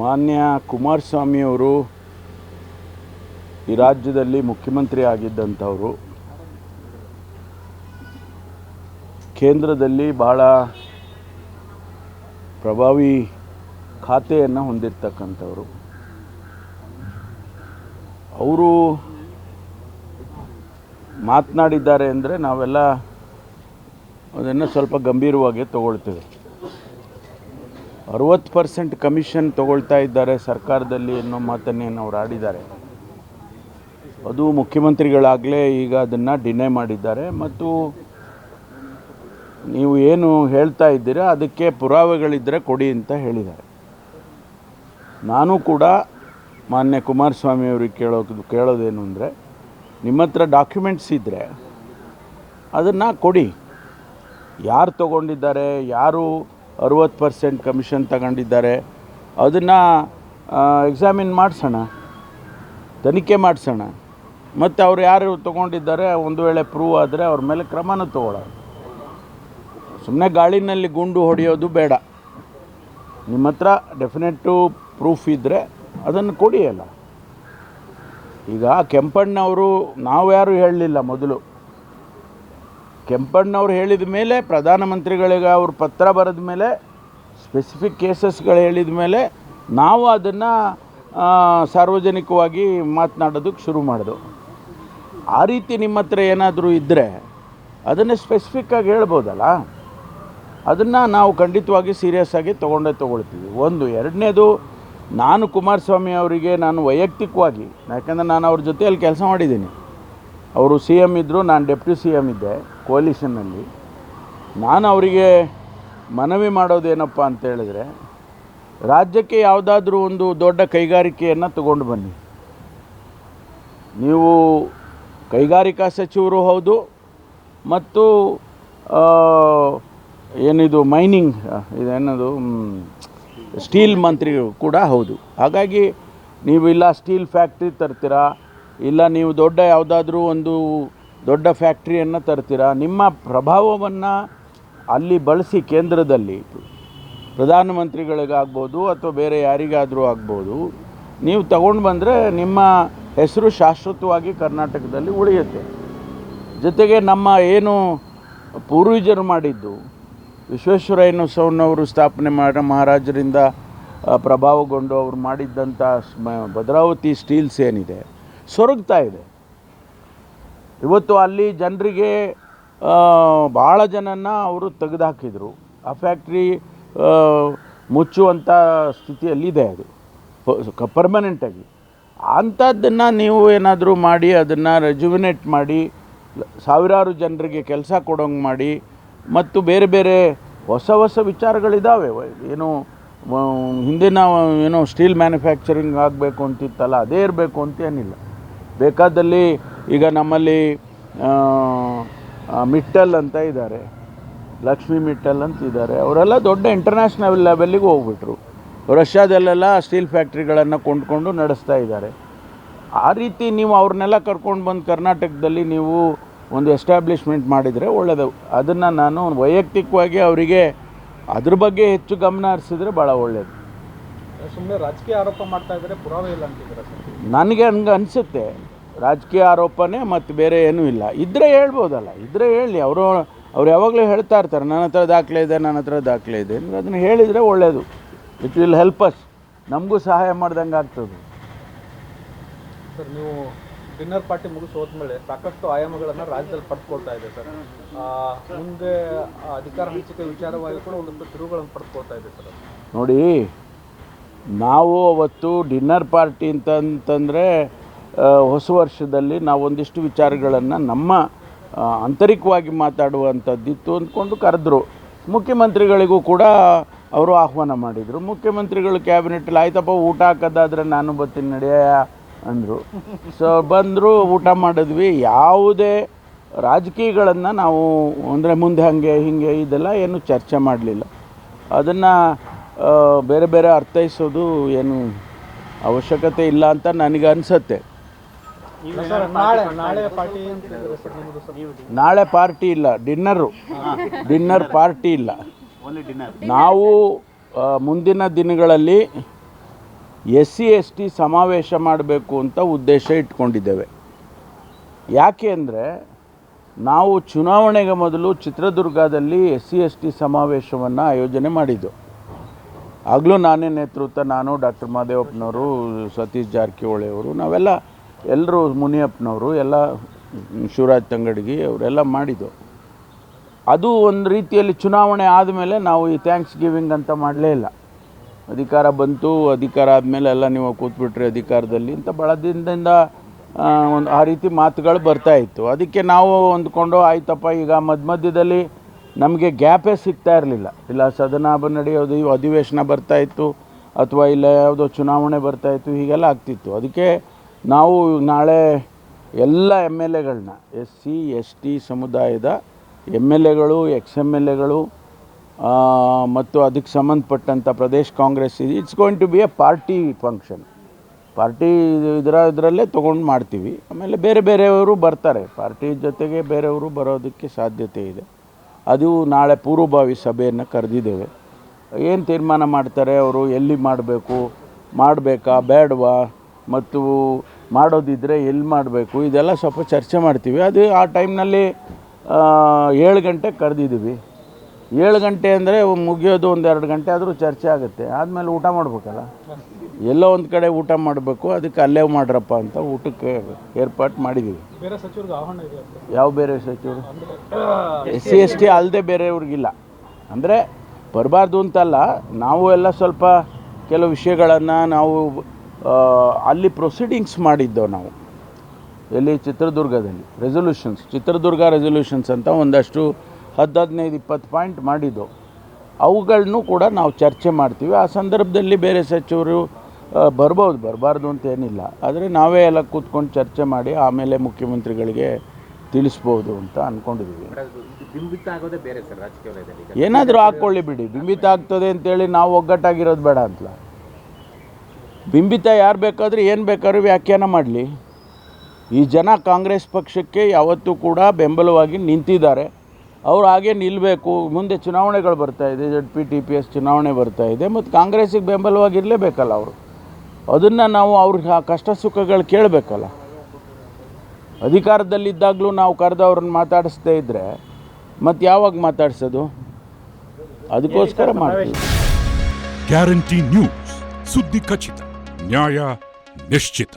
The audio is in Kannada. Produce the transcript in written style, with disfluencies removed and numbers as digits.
ಮಾನ್ಯ ಕುಮಾರಸ್ವಾಮಿಯವರು ಈ ರಾಜ್ಯದಲ್ಲಿ ಮುಖ್ಯಮಂತ್ರಿ ಆಗಿದ್ದಂಥವರು, ಕೇಂದ್ರದಲ್ಲಿ ಬಹಳ ಪ್ರಭಾವಿ ಖಾತೆಯನ್ನು ಹೊಂದಿರತಕ್ಕಂಥವರು. ಅವರು ಮಾತನಾಡಿದ್ದಾರೆ ಅಂದರೆ ನಾವೆಲ್ಲ ಅದನ್ನು ಸ್ವಲ್ಪ ಗಂಭೀರವಾಗಿ ತಗೊಳ್ತೇವೆ. 60% ಕಮಿಷನ್ ತಗೊಳ್ತಾ ಇದ್ದಾರೆ ಸರ್ಕಾರದಲ್ಲಿ ಅನ್ನೋ ಮಾತನ್ನೇನು ಅವ್ರು ಆಡಿದ್ದಾರೆ. ಅದು ಮುಖ್ಯಮಂತ್ರಿಗಳಾಗಲೇ ಈಗ ಅದನ್ನು ಡಿನೈ ಮಾಡಿದ್ದಾರೆ. ಮತ್ತು ನೀವು ಏನು ಹೇಳ್ತಾ ಇದ್ದೀರಾ ಅದಕ್ಕೆ ಪುರಾವೆಗಳಿದ್ದರೆ ಕೊಡಿ ಅಂತ ಹೇಳಿದ್ದಾರೆ. ನಾನು ಕೂಡ ಮಾನ್ಯ ಕುಮಾರಸ್ವಾಮಿಯವ್ರಿಗೆ ಕೇಳೋದೇನು ಅಂದರೆ, ನಿಮ್ಮ ಹತ್ರ ಡಾಕ್ಯುಮೆಂಟ್ಸ್ ಇದ್ದರೆ ಅದನ್ನು ಕೊಡಿ. ಯಾರು ತೊಗೊಂಡಿದ್ದಾರೆ, ಯಾರು 60% ಕಮಿಷನ್ ತಗೊಂಡಿದ್ದಾರೆ ಅದನ್ನು ಎಕ್ಸಾಮಿನ್ ಮಾಡಿಸೋಣ, ತನಿಖೆ ಮಾಡಿಸೋಣ. ಮತ್ತು ಅವ್ರು ಯಾರು ತೊಗೊಂಡಿದ್ದಾರೆ ಒಂದು ವೇಳೆ ಪ್ರೂವ್ ಆದರೆ ಅವ್ರ ಮೇಲೆ ಕ್ರಮನೂ ತಗೊಳ್ಳೋಣ. ಸುಮ್ಮನೆ ಗಾಳಿನಲ್ಲಿ ಗುಂಡು ಹೊಡೆಯೋದು ಬೇಡ. ನಿಮ್ಮ ಹತ್ರ ಡೆಫಿನೆಟ್ಟು ಪ್ರೂಫ್ ಇದ್ದರೆ ಅದನ್ನು ಕೊಡಿ. ಅಲ್ಲ, ಈಗ ಕೆಂಪಣ್ಣವರು ನಾವು ಯಾರೂ ಹೇಳಲಿಲ್ಲ. ಮೊದಲು ಕೆಂಪಣ್ಣವ್ರು ಹೇಳಿದ ಮೇಲೆ, ಪ್ರಧಾನಮಂತ್ರಿಗಳಿಗೆ ಅವರು ಪತ್ರ ಬರೆದ ಮೇಲೆ, ಸ್ಪೆಸಿಫಿಕ್ ಕೇಸಸ್ಗಳು ಹೇಳಿದ ಮೇಲೆ ನಾವು ಅದನ್ನು ಸಾರ್ವಜನಿಕವಾಗಿ ಮಾತನಾಡೋದಕ್ಕೆ ಶುರು ಮಾಡಿದೆವು. ಆ ರೀತಿ ನಿಮ್ಮ ಹತ್ರ ಏನಾದರೂ ಇದ್ದರೆ ಅದನ್ನು ಸ್ಪೆಸಿಫಿಕ್ಕಾಗಿ ಹೇಳ್ಬೋದಲ್ಲ. ಅದನ್ನು ನಾವು ಖಂಡಿತವಾಗಿ ಸೀರಿಯಸ್ ಆಗಿ ತೊಗೊಳ್ತೀವಿ. ಒಂದು. ಎರಡನೇದು, ನಾನು ಕುಮಾರಸ್ವಾಮಿ ಅವರಿಗೆ ವೈಯಕ್ತಿಕವಾಗಿ, ಯಾಕಂದರೆ ನಾನು ಅವ್ರ ಜೊತೆಯಲ್ಲಿ ಕೆಲಸ ಮಾಡಿದ್ದೀನಿ. ಅವರು CM ಇದ್ದರು, ನಾನು ಡೆಪ್ಟಿ CM ಇದ್ದೆ ಕೋಲಿಷನ್ನಲ್ಲಿ. ನಾನು ಅವರಿಗೆ ಮನವಿ ಮಾಡೋದೇನಪ್ಪ ಅಂತ ಹೇಳಿದ್ರೆ, ರಾಜ್ಯಕ್ಕೆ ಯಾವುದಾದ್ರೂ ಒಂದು ದೊಡ್ಡ ಕೈಗಾರಿಕೆಯನ್ನು ತಗೊಂಡು ಬನ್ನಿ. ನೀವು ಕೈಗಾರಿಕಾ ಸಚಿವರು ಹೌದು, ಮತ್ತು ಏನಿದು ಮೈನಿಂಗ್ ಇದೇನದು ಸ್ಟೀಲ್ ಮಂತ್ರಿ ಕೂಡ ಹೌದು. ಹಾಗಾಗಿ ನೀವು ಇಲ್ಲ ಸ್ಟೀಲ್ ಫ್ಯಾಕ್ಟ್ರಿ ತರ್ತೀರಾ, ಇಲ್ಲ ನೀವು ದೊಡ್ಡ ಯಾವುದಾದ್ರೂ ಒಂದು ದೊಡ್ಡ ಫ್ಯಾಕ್ಟ್ರಿಯನ್ನು ತರ್ತೀರಾ. ನಿಮ್ಮ ಪ್ರಭಾವವನ್ನು ಅಲ್ಲಿ ಬಳಸಿ ಕೇಂದ್ರದಲ್ಲಿ ಪ್ರಧಾನಮಂತ್ರಿಗಳಿಗಾಗ್ಬೋದು ಅಥವಾ ಬೇರೆ ಯಾರಿಗಾದರೂ ಆಗ್ಬೋದು, ನೀವು ತಗೊಂಡು ಬಂದರೆ ನಿಮ್ಮ ಹೆಸರು ಶಾಶ್ವತವಾಗಿ ಕರ್ನಾಟಕದಲ್ಲಿ ಉಳಿಯುತ್ತೆ. ಜೊತೆಗೆ ನಮ್ಮ ಏನು ಪೂರ್ವಜರು ಮಾಡಿದ್ದು, ವಿಶ್ವೇಶ್ವರಯ್ಯನವರು ಸ್ಥಾಪನೆ ಮಾಡೋ ಮಹಾರಾಜರಿಂದ ಪ್ರಭಾವಗೊಂಡು ಅವರು ಮಾಡಿದ್ದಂಥ ಭದ್ರಾವತಿ ಸ್ಟೀಲ್ಸ್ ಏನಿದೆ ಸೊರಗ್ತಾ ಇದೆ. ಇವತ್ತು ಅಲ್ಲಿ ಜನರಿಗೆ ಭಾಳ ಜನನ ಅವರು ತೆಗೆದುಹಾಕಿದರು. ಆ ಫ್ಯಾಕ್ಟ್ರಿ ಮುಚ್ಚುವಂಥ ಸ್ಥಿತಿಯಲ್ಲಿದೆ. ಅದು ಪರ್ಮನೆಂಟಾಗಿ. ಅಂಥದ್ದನ್ನು ನೀವು ಏನಾದರೂ ಮಾಡಿ ಅದನ್ನು ರೆಜುವಿನೇಟ್ ಮಾಡಿ, ಸಾವಿರಾರು ಜನರಿಗೆ ಕೆಲಸ ಕೊಡೋಂಗೆ ಮಾಡಿ, ಮತ್ತು ಬೇರೆ ಬೇರೆ ಹೊಸ ವಿಚಾರಗಳಿದ್ದಾವೆ. ಏನು ಹಿಂದಿನ ಏನೋ ಸ್ಟೀಲ್ ಮ್ಯಾನುಫ್ಯಾಕ್ಚರಿಂಗ್ ಆಗಬೇಕು ಅಂತಿತ್ತಲ್ಲ, ಅದೇ ಇರಬೇಕು ಅಂತೇನಿಲ್ಲ. ಬೇಕಾದಲ್ಲಿ ಈಗ ನಮ್ಮಲ್ಲಿ ಮಿಟ್ಟಲ್ ಅಂತ ಇದ್ದಾರೆ, ಲಕ್ಷ್ಮಿ ಮಿಟ್ಟಲ್ ಅಂತ ಇದ್ದಾರೆ. ಅವರೆಲ್ಲ ದೊಡ್ಡ ಇಂಟರ್ನ್ಯಾಷನಲ್ ಲೆವೆಲ್ಲಿಗೆ ಹೋಗ್ಬಿಟ್ರು. ರಷ್ಯಾದಲ್ಲೆಲ್ಲ ಸ್ಟೀಲ್ ಫ್ಯಾಕ್ಟ್ರಿಗಳನ್ನು ಕೊಂಡ್ಕೊಂಡು ನಡೆಸ್ತಾ ಇದ್ದಾರೆ. ಆ ರೀತಿ ನೀವು ಅವ್ರನ್ನೆಲ್ಲ ಕರ್ಕೊಂಡು ಬಂದು ಕರ್ನಾಟಕದಲ್ಲಿ ನೀವು ಒಂದು ಎಸ್ಟಾಬ್ಲಿಷ್ಮೆಂಟ್ ಮಾಡಿದರೆ ಒಳ್ಳೆಯದು. ಅದನ್ನು ನಾನು ವೈಯಕ್ತಿಕವಾಗಿ ಅವರಿಗೆ ಅದ್ರ ಬಗ್ಗೆ ಹೆಚ್ಚು ಗಮನ ಹರಿಸಿದ್ರೆ ಭಾಳ ಒಳ್ಳೆಯದು. ಸುಮ್ಮನೆ ರಾಜಕೀಯ ಆರೋಪ ಮಾಡ್ತಾ ಇದ್ದಾರೆ, ಪುರಾವೆ ಇಲ್ಲ ಅಂತಿದ್ದಾರೆ ಸರ್. ನನಗೆ ಹಂಗೆ ಅನಿಸುತ್ತೆ. ರಾಜಕೀಯ ಆರೋಪನೇ, ಮತ್ತು ಬೇರೆ ಏನೂ ಇಲ್ಲ. ಇದ್ದರೆ ಹೇಳ್ಬೋದಲ್ಲ, ಇದ್ದರೆ ಹೇಳಿ. ಅವ್ರು ಯಾವಾಗಲೂ ಹೇಳ್ತಾ ಇರ್ತಾರೆ, ನನ್ನ ಹತ್ರ ದಾಖಲೆ ಇದೆ. ಅದನ್ನು ಹೇಳಿದರೆ ಒಳ್ಳೆಯದು. It will help us. ನಮಗೂ ಸಹಾಯ ಮಾಡ್ದಂಗೆ ಆಗ್ತದೆ. ಸರ್, ನೀವು ಡಿನ್ನರ್ ಪಾರ್ಟಿ ಮುಗಿಸಿ ಹೋದ್ಮೇಲೆ ಸಾಕಷ್ಟು ಆಯಾಮಗಳನ್ನು ರಾಜ್ಯದಲ್ಲಿ ಪಡೆದುಕೊಳ್ತಾ ಇದೆ ಸರ್. ಮುಂದೆ ಅಧಿಕಾರ ಹಂಚಿಕೆ ವಿಚಾರವಾಗಿ ಕೂಡ ಒಂದಷ್ಟು ತಿರುವುಗಳನ್ನು ಪಡೆದುಕೊಳ್ತಾ ಇದೆ ಸರ್. ನೋಡಿ, ನಾವು ಅವತ್ತು ಡಿನ್ನರ್ ಪಾರ್ಟಿ ಅಂತಂದರೆ ಹೊಸ ವರ್ಷದಲ್ಲಿ ನಾವೊಂದಿಷ್ಟು ವಿಚಾರಗಳನ್ನು ನಮ್ಮ ಆಂತರಿಕವಾಗಿ ಮಾತಾಡುವಂಥದ್ದಿತ್ತು ಅಂದ್ಕೊಂಡು ಕರೆದ್ರು. ಮುಖ್ಯಮಂತ್ರಿಗಳಿಗೂ ಕೂಡ ಅವರು ಆಹ್ವಾನ ಮಾಡಿದರು. ಮುಖ್ಯಮಂತ್ರಿಗಳು ಕ್ಯಾಬಿನೆಟಲ್ಲಿ ಆಯ್ತಪ್ಪ ಊಟ ಹಾಕೋದಾದರೆ ನಾನು ಬರ್ತೀನಿ ನಡೆಯ ಅಂದರು. ಸೊ ಬಂದರು, ಊಟ ಮಾಡಿದ್ವಿ. ಯಾವುದೇ ರಾಜಕೀಯಗಳನ್ನು ನಾವು ಅಂದರೆ ಮುಂದೆ ಹಿಂಗೆ ಇದೆಲ್ಲ ಏನು ಚರ್ಚೆ ಮಾಡಲಿಲ್ಲ. ಅದನ್ನು ಬೇರೆ ಬೇರೆ ಅರ್ಥೈಸೋದು ಏನು ಅವಶ್ಯಕತೆ ಇಲ್ಲ ಅಂತ ನನಗೆ ಅನಿಸುತ್ತೆ. ನಾಳೆ ಪಾರ್ಟಿ ಇಲ್ಲ, ಡಿನ್ನರ್ ಪಾರ್ಟಿ ಇಲ್ಲ. ನಾವು ಮುಂದಿನ ದಿನಗಳಲ್ಲಿ SC ST ಸಮಾವೇಶ ಮಾಡಬೇಕು ಅಂತ ಉದ್ದೇಶ ಇಟ್ಕೊಂಡಿದ್ದೇವೆ. ಯಾಕೆ ಅಂದರೆ ನಾವು ಚುನಾವಣೆಗೆ ಮೊದಲು ಚಿತ್ರದುರ್ಗದಲ್ಲಿ SC ST ಸಮಾವೇಶವನ್ನು ಆಯೋಜನೆ ಮಾಡಿದ್ದು. ಆಗಲೂ ನಾನೇ ನೇತೃತ್ವ, ನಾನು ಡಾಕ್ಟರ್ ಮಹದೇವಪ್ಪನವರು, ಸತೀಶ್ ಜಾರಕಿಹೊಳಿ ಅವರು, ಎಲ್ಲರೂ ಮುನಿಯಪ್ಪನವರು, ಎಲ್ಲ ಶಿವರಾಜ್ ತಂಗಡಗಿ ಅವರೆಲ್ಲ ಮಾಡಿದ್ದು. ಅದು ಒಂದು ರೀತಿಯಲ್ಲಿ ಚುನಾವಣೆ ಆದಮೇಲೆ ನಾವು ಈ ಥ್ಯಾಂಕ್ಸ್ ಗಿವಿಂಗ್ ಅಂತ ಮಾಡಲೇ ಇಲ್ಲ. ಅಧಿಕಾರ ಬಂತು, ಅಧಿಕಾರ ಆದಮೇಲೆ ಎಲ್ಲ ನೀವು ಕೂತ್ಬಿಟ್ರಿ ಅಧಿಕಾರದಲ್ಲಿ ಅಂತ ಭಾಳ ದಿನದಿಂದ ಒಂದು ಆ ರೀತಿ ಮಾತುಗಳು ಬರ್ತಾಯಿತ್ತು. ಅದಕ್ಕೆ ನಾವು ಅಂದ್ಕೊಂಡು ಆಯ್ತಪ್ಪ, ಈಗ ಮಧ್ಯದಲ್ಲಿ ನಮಗೆ ಗ್ಯಾಪೇ ಸಿಗ್ತಾ ಇರಲಿಲ್ಲ. ಇಲ್ಲ ಸದನ ನಡೆಯೋದು, ಅಧಿವೇಶನ ಬರ್ತಾಯಿತ್ತು, ಅಥವಾ ಇಲ್ಲ ಯಾವುದೋ ಚುನಾವಣೆ ಬರ್ತಾಯಿತ್ತು, ಹೀಗೆಲ್ಲ ಆಗ್ತಿತ್ತು. ಅದಕ್ಕೆ ನಾವು ನಾಳೆ ಎಲ್ಲ MLAಗಳನ್ನ SC ST ಸಮುದಾಯದ MLAಗಳು, XMLAಗಳು ಮತ್ತು ಅದಕ್ಕೆ ಸಂಬಂಧಪಟ್ಟಂಥ Pradesh Congress, it's going to be a party function. Party ಇದರಲ್ಲೇ ತೊಗೊಂಡು ಮಾಡ್ತೀವಿ. ಆಮೇಲೆ ಬೇರೆಯವರು ಬರ್ತಾರೆ, ಪಾರ್ಟಿ ಜೊತೆಗೆ ಬೇರೆಯವರು ಬರೋದಕ್ಕೆ ಸಾಧ್ಯತೆ ಇದೆ. ಅದು ನಾಳೆ ಪೂರ್ವಭಾವಿ ಸಭೆಯನ್ನು ಕರೆದಿದ್ದೇವೆ. ಏನು ತೀರ್ಮಾನ ಮಾಡ್ತಾರೆ ಅವರು, ಎಲ್ಲಿ ಮಾಡಬೇಕಾ ಬೇಡವಾ, ಮತ್ತು ಮಾಡೋದಿದ್ದರೆ ಎಲ್ಲಿ ಮಾಡಬೇಕು, ಇದೆಲ್ಲ ಸ್ವಲ್ಪ ಚರ್ಚೆ ಮಾಡ್ತೀವಿ. ಅದು ಆ ಟೈಮ್ನಲ್ಲಿ 7 ಗಂಟೆಗೆ ಕರೆದಿದ್ದೀವಿ. 7 ಗಂಟೆ ಅಂದರೆ ಮುಗಿಯೋದು 1-2 ಗಂಟೆ ಆದರೂ ಚರ್ಚೆ ಆಗುತ್ತೆ. ಆದಮೇಲೆ ಊಟ ಮಾಡಬೇಕಲ್ಲ, ಎಲ್ಲೋ ಒಂದು ಕಡೆ ಊಟ ಮಾಡಬೇಕು. ಅದಕ್ಕೆ ಅಲ್ಲೇ ಮಾಡ್ರಪ್ಪ ಅಂತ ಊಟಕ್ಕೆ ಏರ್ಪಾಟ್ ಮಾಡಿದ್ದೀವಿ. ಬೇರೆ ಸಚಿವರಿಗೆ ಆಹ್ವಾನ ಇದೆ? ಯಾವ ಬೇರೆ ಸಚಿವರು? SC ST ಅಲ್ಲದೆ ಬೇರೆಯವ್ರಿಗಿಲ್ಲ. ಅಂದರೆ ಬರಬಾರ್ದು ಅಂತಲ್ಲ, ನಾವು ಎಲ್ಲ ಸ್ವಲ್ಪ ಕೆಲವು ವಿಷಯಗಳನ್ನು ನಾವು ಅಲ್ಲಿ ಪ್ರೊಸೀಡಿಂಗ್ಸ್ ಮಾಡಿದ್ದೆವು. ನಾವು ಎಲ್ಲಿ ಚಿತ್ರದುರ್ಗದಲ್ಲಿ ಚಿತ್ರದುರ್ಗ ರೆಸೊಲ್ಯೂಷನ್ಸ್ ಅಂತ ಒಂದಷ್ಟು 10-15-20 ಪಾಯಿಂಟ್ ಮಾಡಿದ್ದು. ಅವುಗಳನ್ನೂ ಕೂಡ ನಾವು ಚರ್ಚೆ ಮಾಡ್ತೀವಿ. ಆ ಸಂದರ್ಭದಲ್ಲಿ ಬೇರೆ ಸಚಿವರು ಬರಬಾರ್ದು ಅಂತ ಏನಿಲ್ಲ. ಆದರೆ ನಾವೇ ಎಲ್ಲ ಕೂತ್ಕೊಂಡು ಚರ್ಚೆ ಮಾಡಿ ಆಮೇಲೆ ಮುಖ್ಯಮಂತ್ರಿಗಳಿಗೆ ತಿಳಿಸ್ಬೋದು ಅಂತ ಅಂದ್ಕೊಂಡಿದ್ದೀವಿ. ಬಿಂಬಿತ ಆಗೋದೇ ಬೇರೆ ಸರ್ ರಾಜಕೀಯದಲ್ಲಿ. ಏನಾದರೂ ಹಾಕ್ಕೊಳ್ಳಿ ಬಿಡಿ, ಬಿಂಬಿತ ಆಗ್ತದೆ ಅಂತೇಳಿ ನಾವು ಒಗ್ಗಟ್ಟಾಗಿರೋದು ಬೇಡ ಅಂತಲ್ಲ. ಬಿಂಬಿತ ಯಾರು ಬೇಕಾದರೂ ಏನು ಬೇಕಾದ್ರೂ ವ್ಯಾಖ್ಯಾನ ಮಾಡಲಿ. ಈ ಜನ ಕಾಂಗ್ರೆಸ್ ಪಕ್ಷಕ್ಕೆ ಯಾವತ್ತೂ ಕೂಡ ಬೆಂಬಲವಾಗಿ ನಿಂತಿದ್ದಾರೆ. ಅವ್ರು ಹಾಗೆ ನಿಲ್ಲಬೇಕು. ಮುಂದೆ ಚುನಾವಣೆಗಳು ಬರ್ತಾಯಿದೆ, ZP TPS ಚುನಾವಣೆ ಬರ್ತಾಯಿದೆ, ಮತ್ತು ಕಾಂಗ್ರೆಸ್ಸಿಗೆ ಬೆಂಬಲವಾಗಿರಲೇಬೇಕಲ್ಲ ಅವರು. ಅದನ್ನು ನಾವು ಅವ್ರಿಗೆ ಕಷ್ಟ ಸುಖಗಳು ಕೇಳಬೇಕಲ್ಲ. ಅಧಿಕಾರದಲ್ಲಿದ್ದಾಗಲೂ ನಾವು ಕರೆದವ್ರನ್ನ ಮಾತಾಡಿಸ್ದೇ ಇದ್ದರೆ ಮತ್ತು ಯಾವಾಗ ಮಾತಾಡ್ಸೋದು? ಅದಕ್ಕೋಸ್ಕರ ಮಾಡ್ತೀವಿ. ಗ್ಯಾರಂಟಿ ನ್ಯೂಸ್, ಸುದ್ದಿ ಖಚಿತ, ನ್ಯಾಯ ನಿಶ್ಚಿತ.